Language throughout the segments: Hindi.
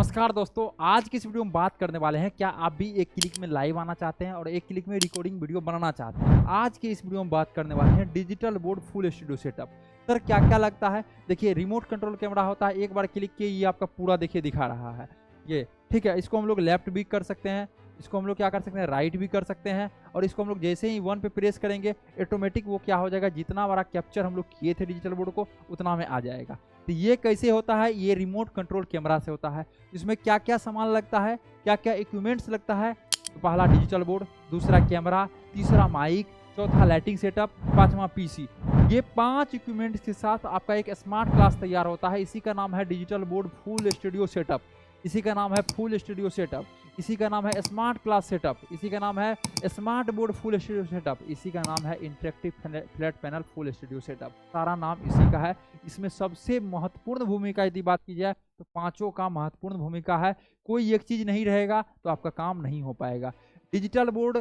नमस्कार दोस्तों, आज की इस वीडियो में बात करने वाले हैं क्या आप भी एक क्लिक में लाइव आना चाहते हैं और एक क्लिक में रिकॉर्डिंग वीडियो बनाना चाहते हैं। आज के इस वीडियो में बात करने वाले हैं digital board full studio setup. Sir क्या क्या लगता है, देखिए रिमोट कंट्रोल कैमरा होता है, एक बार क्लिक किए ये आपका पूरा देखिए दिखा रहा है ये, ठीक है। इसको हम लोग लेफ्ट भी कर सकते हैं, इसको हम लोग क्या कर सकते हैं राइट भी कर सकते हैं, और इसको हम लोग जैसे ही 1 पे प्रेस करेंगे ऑटोमेटिक वो क्या हो जाएगा, जितना बड़ा कैप्चर हम लोग किए थे डिजिटल बोर्ड को उतना में आ जाएगा। तो ये कैसे होता है, ये रिमोट कंट्रोल कैमरा से होता है। इसमें क्या क्या सामान लगता है, क्या क्या इक्विपमेंट्स लगता है, तो पहला डिजिटल बोर्ड, दूसरा कैमरा, तीसरा माइक, चौथा लाइटिंग सेटअप, पांचवा पीसी। ये 5 इक्विपमेंट्स के साथ आपका एक स्मार्ट क्लास तैयार होता है। इसी का नाम है digital board full studio setup, इसी का नाम है फुल स्टूडियो सेटअप, इसी का नाम है स्मार्ट क्लास सेटअप, इसी का नाम है smart board full studio setup, इसी का नाम है interactive flat panel full studio setup. सारा नाम इसी का है। इसमें सबसे महत्वपूर्ण भूमिका यदि बात की जाए तो पांचों का महत्वपूर्ण भूमिका है। कोई एक चीज नहीं रहेगा तो आपका काम नहीं हो पाएगा। Digital board,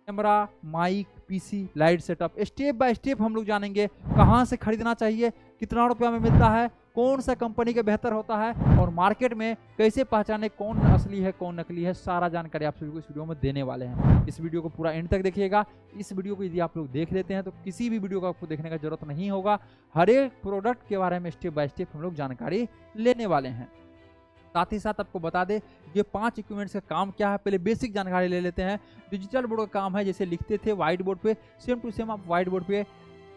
camera, mic, PC, light setup, step by step हम लोग जानेंगे। कहाँ से खरीदना चाहिए, कितना रुपया में मिलता है, कौन सा कंपनी का बेहतर होता है, और मार्केट में कैसे पहचाने कौन असली है कौन नकली है, सारा जानकारी आप सभी को इस वीडियो में देने वाले हैं। इस वीडियो को पूरा एंड तक देखिएगा। इस वीडियो को यदि आप लोग देख लेते हैं तो किसी भी वीडियो को आपको देखने का जरूरत नहीं होगा। हर एक प्रोडक्ट के बारे में स्टेप बाय स्टेप हम लोग जानकारी लेने वाले हैं। साथ ही साथ आपको बता दें ये 5 इक्विपमेंट्स का काम क्या है, पहले बेसिक जानकारी ले लेते हैं। डिजिटल बोर्ड का काम है जैसे लिखते थे व्हाइट बोर्ड पे, सेम टू सेम आप व्हाइट बोर्ड पे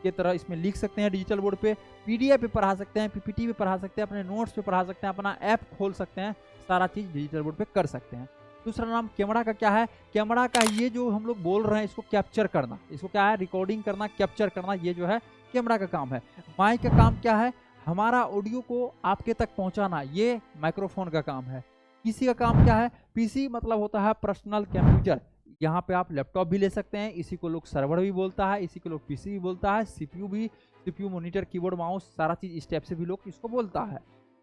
के तरह इसमें लिख सकते हैं। डिजिटल बोर्ड पे पीडीएफ पे पढ़ा सकते हैं, पीपीटी पे पढ़ा सकते हैं, अपने नोट्स पे पढ़ा सकते हैं, अपना ऐप खोल सकते हैं, सारा चीज डिजिटल बोर्ड पे कर सकते हैं। दूसरा नाम कैमरा का क्या है, कैमरा का ये जो हम लोग बोल रहे हैं इसको कैप्चर करना, इसको क्या है रिकॉर्डिंग करना, कैप्चर करना, ये जो है कैमरा का काम है। माइक का काम क्या है, हमारा ऑडियो को आपके तक पहुंचाना, ये माइक्रोफोन का काम है। पीसी का काम क्या है, पीसी मतलब होता है पर्सनल कंप्यूटर। यहाँ पे आप लैपटॉप भी ले सकते हैं, इसी को लोग सर्वर भी बोलता है, इसी को लोग पीसी भी बोलता है, सीपीयू भी, सीपीयू मॉनिटर, कीबोर्ड, माउस, सारा चीज इस टाइप से भी लोग इसको बोलता है।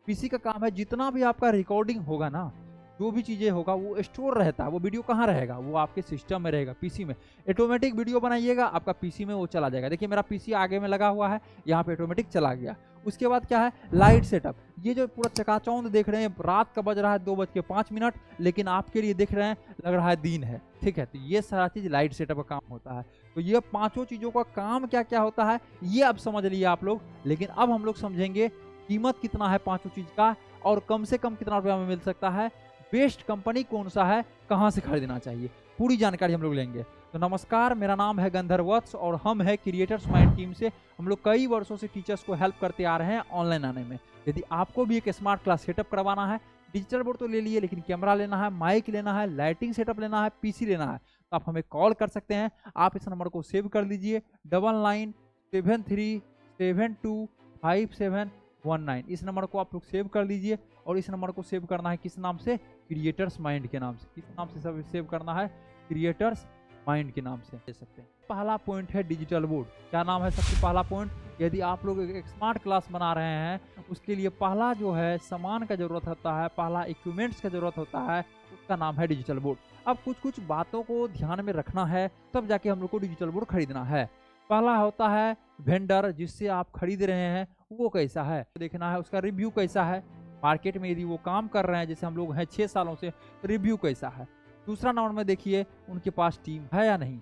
पीसी का काम है जितना भी आपका रिकॉर्डिंग होगा ना, जो भी चीजें होगा वो स्टोर रहता है। वो वीडियो कहाँ रहेगा, वो आपके सिस्टम में रहेगा, पीसी में। ऑटोमेटिक वीडियो बनाइएगा आपका पीसी में वो चला जाएगा। देखिए मेरा पीसी आगे में लगा हुआ है, यहाँ पे ऑटोमेटिक चला गया। उसके बाद क्या है लाइट सेटअप। ये जो पूरा चकाचौंध देख रहे हैं, रात का बज रहा है 2:05, लेकिन आपके लिए देख रहे हैं लग रहा है दिन है, ठीक है। तो ये सारा चीज लाइट सेटअप का काम होता है। तो ये पांचों चीजों का काम क्या क्या होता है ये अब समझ लिए आप लोग। लेकिन अब हम लोग समझेंगे कीमत कितना है पांचों चीज का, और कम से कम कितना रुपया में मिल सकता है, बेस्ट कंपनी कौन सा है, कहाँ से खरीदना चाहिए, पूरी जानकारी हम लोग लेंगे। तो नमस्कार, मेरा नाम है गंधर्व वत्स और हम है क्रिएटर्स माइंड टीम से। हम लोग कई वर्षों से टीचर्स को हेल्प करते आ रहे हैं ऑनलाइन आने में। यदि आपको भी एक स्मार्ट क्लास सेटअप करवाना है, डिजिटल बोर्ड तो ले लिए लेकिन कैमरा लेना है, माइक लेना है, लाइटिंग सेटअप लेना है, पीसी लेना है, तो आप हमें कॉल कर सकते हैं। आप इस नंबर को सेव कर लीजिए 9973725719। इस नंबर को आप लोग सेव कर लीजिए। और इस नंबर को सेव करना है किस नाम से, क्रिएटर्स माइंड के नाम से। किस नाम से सब सेव करना है, क्रिएटर्स माइंड के नाम से दे सकते हैं। पहला पॉइंट है डिजिटल बोर्ड। क्या नाम है सबसे पहला पॉइंट, यदि आप लोग एक स्मार्ट क्लास बना रहे हैं उसके लिए पहला जो है सामान का जरूरत होता है, पहला इक्विपमेंट्स का जरूरत होता है, उसका नाम है डिजिटल बोर्ड। अब कुछ कुछ बातों को ध्यान में रखना है तब जाके हम लोग को डिजिटल बोर्ड खरीदना है। पहला होता है वेंडर, जिससे आप खरीद रहे हैं वो कैसा है, देखना है उसका रिव्यू कैसा है। मार्केट में यदि वो काम कर रहे हैं जैसे हम लोग हैं 6 सालों से, तो रिव्यू कैसा है। दूसरा नंबर में देखिए उनके पास टीम है या नहीं।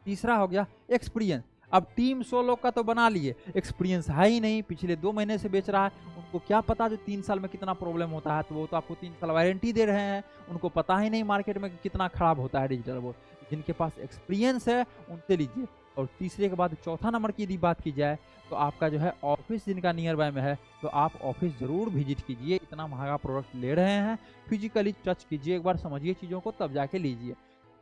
तीसरा हो गया एक्सपीरियंस। अब टीम 100 लोग का तो बना लिए, एक्सपीरियंस है ही नहीं, पिछले 2 महीने से बेच रहा है, उनको क्या पता जो 3 साल में कितना प्रॉब्लम होता है। तो वो तो आपको 3 साल वारंटी दे रहे हैं, उनको पता ही नहीं मार्केट में कितना खराब होता है डिजिटल बोर्ड। जिनके पास एक्सपीरियंस है उनसे लीजिए। और तीसरे के बाद चौथा नंबर की यदि बात की जाए तो आपका जो है ऑफिस जिनका नियर बाय में है, तो आप ऑफिस जरूर विजिट कीजिए। इतना महंगा प्रोडक्ट ले रहे हैं, फिजिकली टच कीजिए, एक बार समझिए चीज़ों को तब जाके लीजिए।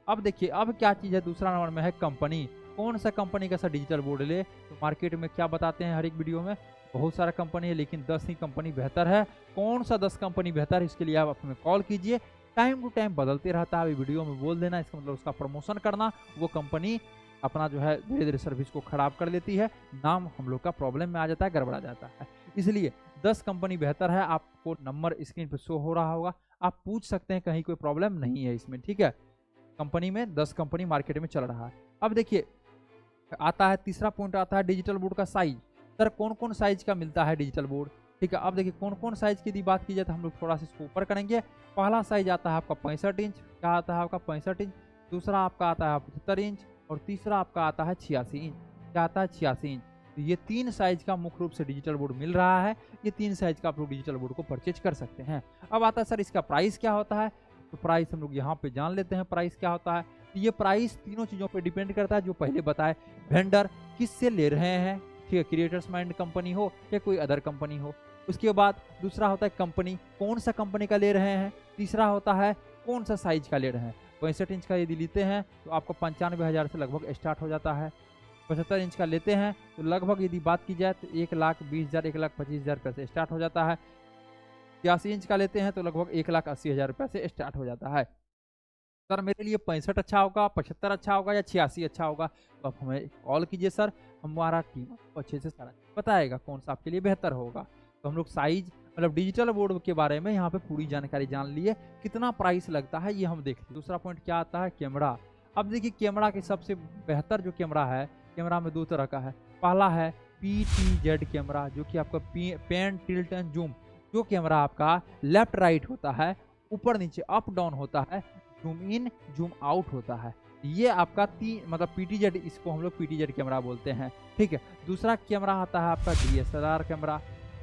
अब देखिए अब क्या चीज़ है, दूसरा नंबर में है कंपनी। कौन सा कंपनी का सा डिजिटल बोर्ड ले, तो मार्केट में क्या बताते हैं हर एक वीडियो में, बहुत सारा कंपनी है लेकिन 10 ही कंपनी बेहतर है। कौन सा 10 कंपनी बेहतर है, इसके लिए आप हमें कॉल कीजिए। टाइम टू टाइम बदलते रहता है, वीडियो में बोल देना, इसका मतलब उसका प्रमोशन करना। वो कंपनी अपना जो है धीरे धीरे सर्विस को खराब कर लेती है, नाम हम लोग का प्रॉब्लम में आ जाता है, गड़बड़ा जाता है। इसलिए 10 कंपनी बेहतर है। आपको नंबर स्क्रीन पर शो हो रहा होगा, आप पूछ सकते हैं, कहीं कोई प्रॉब्लम नहीं है इसमें, ठीक है। कंपनी में 10 कंपनी मार्केट में चल रहा है। अब देखिए आता है तीसरा पॉइंट, आता है डिजिटल बोर्ड का साइज। सर कौन कौन साइज का मिलता है डिजिटल बोर्ड, ठीक है, अब देखिए कौन कौन साइज की यदि बात की जाए तो हम लोग थोड़ा सा इसको ऊपर करेंगे। पहला साइज आता है आपका 65 इंच, क्या आता है आपका 65 इंच। दूसरा आपका आता है 75 इंच और तीसरा आपका आता है 86 इंच, क्या आता है 86 इंच। तो ये 3 साइज का मुख्य रूप से डिजिटल बोर्ड मिल रहा है। ये 3 साइज का आप लोग डिजिटल बोर्ड को परचेज कर सकते हैं। अब आता है सर इसका प्राइस क्या होता है, तो प्राइस हम लोग यहाँ पे जान लेते हैं प्राइस क्या होता है। तो ये प्राइस तीनों चीज़ों पे डिपेंड करता है जो पहले बताए, वेंडर किससे ले रहे हैं, ठीक है, क्रिएटर्स माइंड कंपनी हो या कोई अदर कंपनी हो। उसके बाद दूसरा होता है कंपनी, कौन सा कंपनी का ले रहे हैं। तीसरा होता है कौन सा साइज का ले रहे हैं। 65 इंच का यदि लेते हैं तो आपको 95,000 से लगभग स्टार्ट हो जाता है। 75 इंच का लेते हैं तो लगभग यदि बात की जाए तो 1,20,000 1,25,000 रुपये से स्टार्ट हो जाता है। 86 इंच का लेते हैं तो लगभग 1,80,000 रुपये से स्टार्ट हो जाता है। सर मेरे लिए 65 अच्छा होगा, 75 अच्छा होगा या 86 अच्छा होगा, तो आप हमें कॉल कीजिए सर, हमारा टीम आपको अच्छे से सारा बताएगा कौन सा आपके लिए बेहतर होगा। तो हम लोग साइज मतलब डिजिटल बोर्ड के बारे में यहाँ पे पूरी जानकारी जान लिए, कितना प्राइस लगता है ये हम देख लिए। दूसरा पॉइंट क्या आता है, कैमरा। अब देखिए कैमरा के सबसे बेहतर जो कैमरा है, कैमरा में 2 तरह का है। पहला है PTZ कैमरा, जो कि आपका पेन टिल्ट एंड जूम, जो कैमरा आपका लेफ्ट राइट होता है, ऊपर नीचे अप डाउन होता है, जूम इन जूम आउट होता है। ये आपका मतलब PTZ, इसको हम लोग PTZ कैमरा बोलते हैं, ठीक है। दूसरा कैमरा आता है आपका DSLR कैमरा।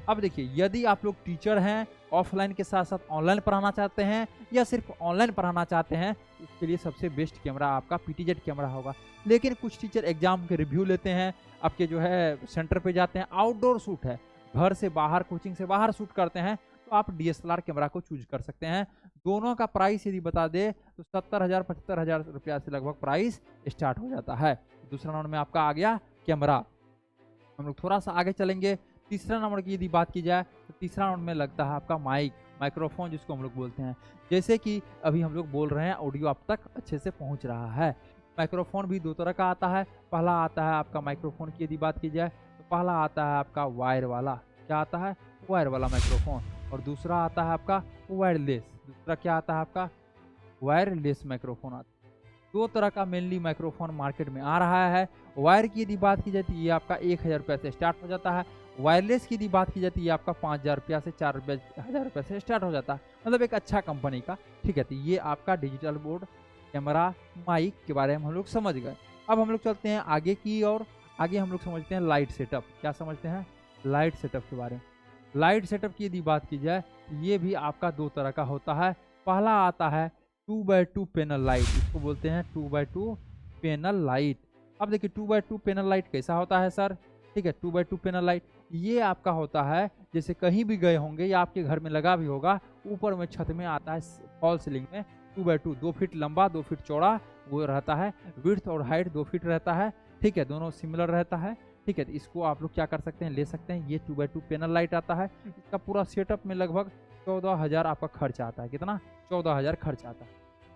अब देखिए यदि आप लोग टीचर हैं, ऑफलाइन के साथ साथ ऑनलाइन पढ़ाना चाहते हैं या सिर्फ ऑनलाइन पढ़ाना चाहते हैं, उसके लिए सबसे बेस्ट कैमरा आपका PTZ कैमरा होगा। लेकिन कुछ टीचर एग्जाम के रिव्यू लेते हैं, आपके जो है सेंटर पे जाते हैं, आउटडोर शूट है, घर से बाहर कोचिंग से बाहर शूट करते हैं, तो आप DSLR कैमरा को चूज कर सकते हैं। दोनों का प्राइस यदि बता दे तो 70,000 75,000 रुपया से लगभग प्राइस स्टार्ट हो जाता है। दूसरा राउंड में आपका आ गया कैमरा। हम लोग थोड़ा सा आगे चलेंगे। तीसरा नंबर की यदि बात की जाए तो तीसरा राउंड में लगता है आपका माइक्रोफोन, जिसको हम लोग बोलते हैं। जैसे कि अभी हम लोग बोल रहे हैं, ऑडियो आप तक अच्छे से पहुंच रहा है। माइक्रोफोन भी 2 तरह का आता है। पहला आता है आपका माइक्रोफोन की यदि बात की जाए तो पहला आता है आपका वायर वाला, क्या आता है, वायर वाला माइक्रोफोन। और दूसरा आता है आपका वायरलेस। दूसरा क्या आता है आपका वायरलेस माइक्रोफोन आता है। 2 तरह का मेनली माइक्रोफोन मार्केट में आ रहा है। वायर की यदि बात की जाती है ये आपका 1,000 रुपये से स्टार्ट हो जाता है। वायरलेस की यदि बात की जाती है आपका 5,000 रुपया से 4,000 रुपये से स्टार्ट हो जाता है, मतलब एक अच्छा कंपनी का, ठीक है। तो ये आपका डिजिटल बोर्ड, कैमरा, माइक के बारे में हम लोग समझ गए। अब हम लोग चलते हैं आगे की और आगे हम लोग समझते हैं लाइट सेटअप। क्या समझते हैं, लाइट सेटअप के बारे में। लाइट सेटअप की यदि बात की जाए ये भी आपका 2 तरह का होता है। पहला आता है 2x2 पैनल लाइट, इसको बोलते हैं 2x2 पैनल लाइट। अब देखिए 2x2 पैनल लाइट कैसा होता है सर, ठीक है। 2x2 पैनल लाइट ये आपका होता है जैसे कहीं भी गए होंगे या आपके घर में लगा भी होगा, ऊपर में छत में आता है फॉल सीलिंग में 2x2, 2 फीट लंबा 2 फीट चौड़ा वो रहता है। विड्थ और हाइट 2 फीट रहता है, ठीक है, दोनों सिमिलर रहता है, ठीक है। तो इसको आप लोग क्या कर सकते हैं, ले सकते हैं। ये 2x2 पैनल लाइट आता है। इसका पूरा सेटअप में लगभग 14,000 आपका खर्च आता है। कितना, 14,000 खर्च आता है।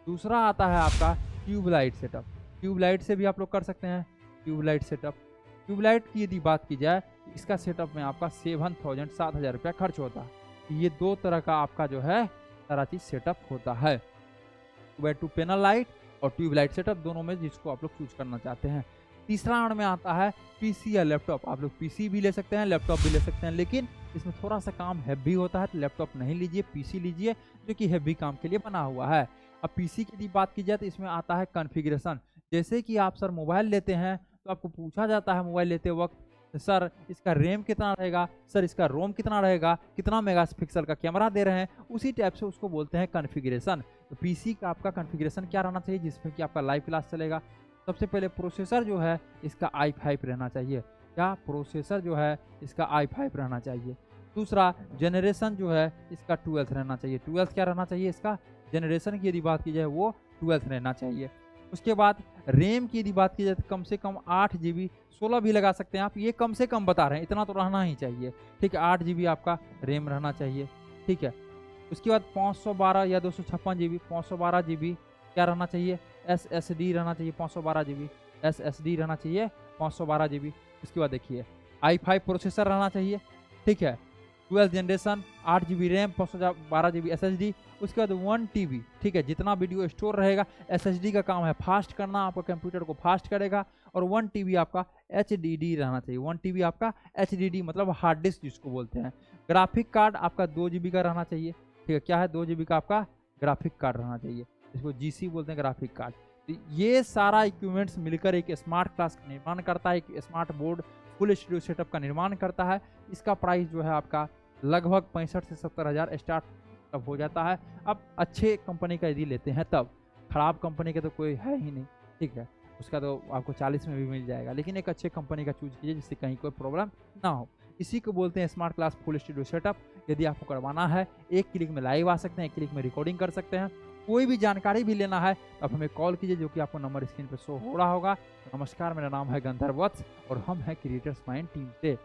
दूसरा आता है आपका ट्यूबलाइट सेटअप। ट्यूबलाइट से भी आप लोग कर सकते हैं ट्यूबलाइट सेटअप। ट्यूबलाइट की यदि बात की जाए इसका सेटअप में आपका 7,000 रुपया खर्च होता है। ये 2 तरह का आपका जो है सारा चीज सेटअप होता है, 2x2 पैनल लाइट और ट्यूबलाइट सेटअप, दोनों में जिसको आप लोग चूज करना चाहते हैं। तीसरा राउंड में आता है PC या लैपटॉप। आप लोग PC भी ले सकते हैं, लैपटॉप भी ले सकते हैं, लेकिन इसमें थोड़ा सा काम हैवी होता है, तो लैपटॉप नहीं लीजिए, PC लीजिए जो कि हैवी काम के लिए बना हुआ है। अब PC की यदि बात की जाए तो इसमें आता है कॉन्फ़िगरेशन। जैसे कि आप सर मोबाइल लेते हैं तो आपको पूछा जाता है मोबाइल लेते वक्त, सर इसका रैम कितना रहेगा, सर इसका रोम कितना रहेगा, कितना मेगापिक्सल का कैमरा दे रहे हैं, उसी टाइप से उसको बोलते हैं कॉन्फ़िगरेशन। तो PC का आपका कॉन्फ़िगरेशन क्या रहना चाहिए जिसमें कि आपका लाइव क्लास चलेगा। सबसे पहले प्रोसेसर जो है इसका i5 रहना चाहिए। क्या, प्रोसेसर जो है इसका i5 रहना चाहिए। दूसरा जनरेशन जो है इसका 12th रहना चाहिए। 12th क्या रहना चाहिए, इसका जनरेशन की यदि बात की जाए वो 12th रहना चाहिए। उसके बाद रैम की यदि बात की जाए तो कम से कम 8 GB, 16 भी लगा सकते हैं आप, ये कम से कम बता रहे हैं, इतना तो रहना ही चाहिए, ठीक है। 8 GB आपका रैम रहना चाहिए, ठीक है। उसके बाद 512 या 256 GB, 512 GB क्या रहना चाहिए, SSD रहना चाहिए, 512 GB SSD रहना चाहिए, 512 GB। उसके बाद देखिए i5 प्रोसेसर रहना चाहिए, ठीक है। 12 generation, 8 GB RAM, 512 GB SSD, उसके बाद 1 TB, ठीक है। जितना वीडियो स्टोर रहेगा, SSD का काम है फास्ट करना, आपका कंप्यूटर को फास्ट करेगा। और 1 TB आपका HDD रहना चाहिए। 1 TB आपका HDD मतलब हार्ड डिस्क जिसको बोलते हैं। ग्राफिक कार्ड आपका 2 GB का रहना चाहिए, ठीक है। क्या है, 2 GB का आपका ग्राफिक कार्ड रहना चाहिए, इसको GC बोलते हैं, ग्राफिक कार्ड। तो ये सारा इक्विपमेंट्स मिलकर एक स्मार्ट क्लास का निर्माण करता है, एक smart board full studio setup का निर्माण करता है। इसका प्राइस जो है आपका लगभग 65 से 70 हज़ार स्टार्ट तब हो जाता है। अब अच्छे कंपनी का यदि लेते हैं तब, ख़राब कंपनी का तो कोई है ही नहीं, ठीक है। उसका तो आपको 40 में भी मिल जाएगा, लेकिन एक अच्छे कंपनी का चूज कीजिए जिससे कहीं कोई प्रॉब्लम ना हो। इसी को बोलते हैं smart class full studio setup. यदि आपको करवाना है, एक क्लिक में लाइव आ सकते हैं, एक क्लिक में रिकॉर्डिंग कर सकते हैं। कोई भी जानकारी भी लेना है तो आप हमें कॉल कीजिए, जो कि आपको नंबर स्क्रीन पर शो हो रहा होगा। नमस्कार, मेरा नाम है गंधर्व वत्स और हम हैं क्रिएटर्स माइंड टीम से।